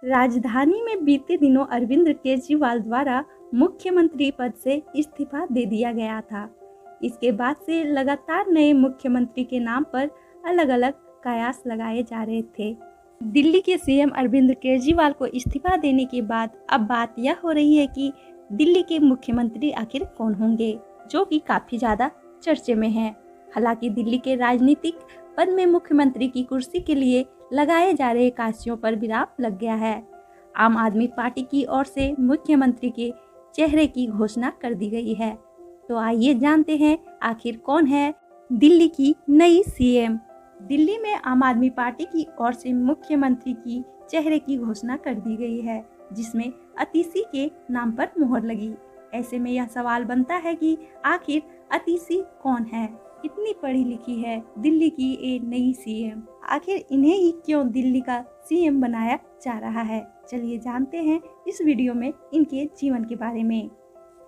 राजधानी में बीते दिनों अरविंद केजरीवाल द्वारा मुख्यमंत्री पद से इस्तीफा दे दिया गया था। इसके बाद से लगातार नए मुख्यमंत्री के नाम पर अलग अलग कयास लगाए जा रहे थे। दिल्ली के सीएम अरविंद केजरीवाल को इस्तीफा देने के बाद अब बात यह हो रही है कि दिल्ली के मुख्यमंत्री आखिर कौन होंगे, जो कि काफी ज्यादा चर्चे में है। हालांकि दिल्ली के राजनीतिक पद में मुख्यमंत्री की कुर्सी के लिए लगाए जा रहे काशियों पर विराम लग गया है। आम आदमी पार्टी की ओर से मुख्यमंत्री के चेहरे की घोषणा कर दी गई है। तो आइए जानते हैं आखिर कौन है दिल्ली की नई सीएम। दिल्ली में आम आदमी पार्टी की ओर से मुख्यमंत्री की चेहरे की घोषणा कर दी गई है, जिसमें अतिशी के नाम पर मुहर लगी। ऐसे में यह सवाल बनता है कि आखिर अतिशी कौन है, कितनी पढ़ी लिखी है दिल्ली की ये नई सीएम, आखिर इन्हें ही क्यों दिल्ली का सीएम बनाया जा रहा है। चलिए जानते हैं इस वीडियो में इनके जीवन के बारे में।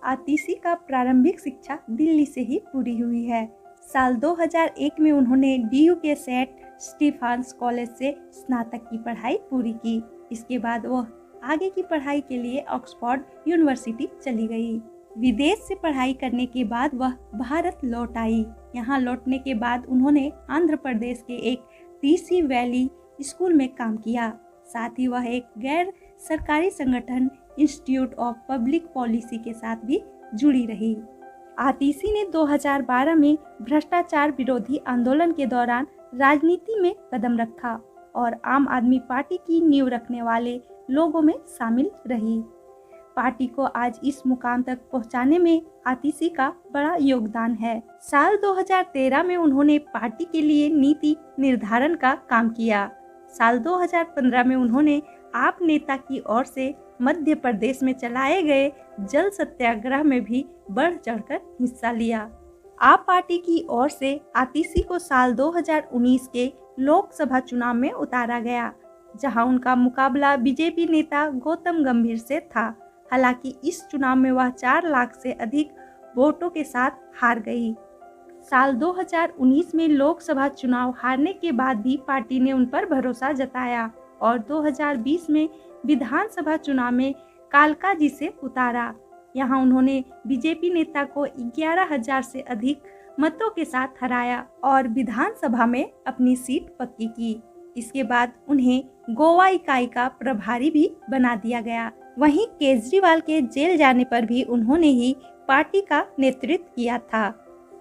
अतिशी का प्रारंभिक शिक्षा दिल्ली से ही पूरी हुई है। साल 2001 में उन्होंने DU के सेंट स्टीफेंस कॉलेज से स्नातक की पढ़ाई पूरी की। इसके बाद वह आगे की पढ़ाई के लिए ऑक्सफोर्ड यूनिवर्सिटी चली गई। विदेश से पढ़ाई करने के बाद वह भारत लौट आई। यहाँ लौटने के बाद उन्होंने आंध्र प्रदेश के एक टीसी वैली स्कूल में काम किया। साथ ही वह एक गैर सरकारी संगठन इंस्टीट्यूट ऑफ पब्लिक पॉलिसी के साथ भी जुड़ी रही। आतिशी ने 2012 में भ्रष्टाचार विरोधी आंदोलन के दौरान राजनीति में कदम रखा और आम आदमी पार्टी की नींव रखने वाले लोगों में शामिल रही। पार्टी को आज इस मुकाम तक पहुंचाने में आतिशी का बड़ा योगदान है। साल 2013 में उन्होंने पार्टी के लिए नीति निर्धारण का काम किया। साल 2015 में उन्होंने आप नेता की ओर से मध्य प्रदेश में चलाए गए जल सत्याग्रह में भी बढ़ चढ़कर हिस्सा लिया। आप पार्टी की ओर से आतिशी को साल 2019 के लोकसभा चुनाव में उतारा गया, जहां उनका मुकाबला बीजेपी नेता गौतम गंभीर से था। हालांकि इस चुनाव में वह 4 लाख से अधिक वोटों के साथ हार गई। साल 2019 में लोकसभा चुनाव हारने के बाद भी पार्टी ने उन पर भरोसा जताया और 2020 में विधानसभा चुनाव में कालकाजी से उतारा। यहां उन्होंने बीजेपी नेता को 11,000 से अधिक मतों के साथ हराया और विधानसभा में अपनी सीट पक्की की। इसके बाद उन्हें गोवा इकाई का प्रभारी भी बना दिया गया। वहीं केजरीवाल के जेल जाने पर भी उन्होंने ही पार्टी का नेतृत्व किया था।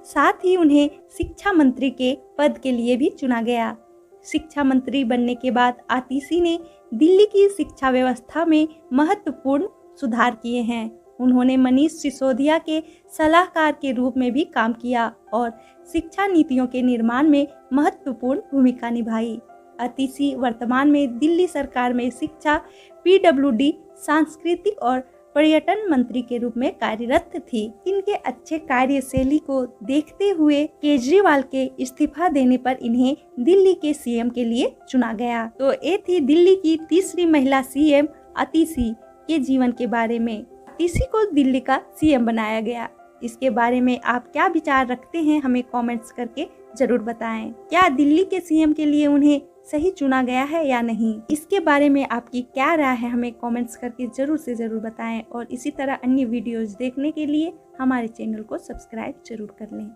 साथ ही उन्हें शिक्षा मंत्री के पद के लिए भी चुना गया। शिक्षा मंत्री बनने के बाद आतिशी ने दिल्ली की शिक्षा व्यवस्था में महत्वपूर्ण सुधार किए हैं। उन्होंने मनीष सिसोदिया के सलाहकार के रूप में भी काम किया और शिक्षा नीतियों के निर्माण में महत्वपूर्ण भूमिका निभाई। आतिशी वर्तमान में दिल्ली सरकार में शिक्षा, PWD, सांस्कृतिक और पर्यटन मंत्री के रूप में कार्यरत थी। इनके अच्छे कार्यशैली को देखते हुए केजरीवाल के इस्तीफा देने पर इन्हें दिल्ली के सीएम के लिए चुना गया। तो ये थी दिल्ली की तीसरी महिला सीएम आतिशी के जीवन के बारे में। आतिशी को दिल्ली का सीएम बनाया गया। इसके बारे में आप क्या विचार रखते हैं, हमें कमेंट्स करके जरूर बताएं। क्या दिल्ली के सीएम के लिए उन्हें सही चुना गया है या नहीं? इसके बारे में आपकी क्या राय है, हमें कमेंट्स करके जरूर से जरूर बताएं और इसी तरह अन्य वीडियोस देखने के लिए हमारे चैनल को सब्सक्राइब जरूर कर लें।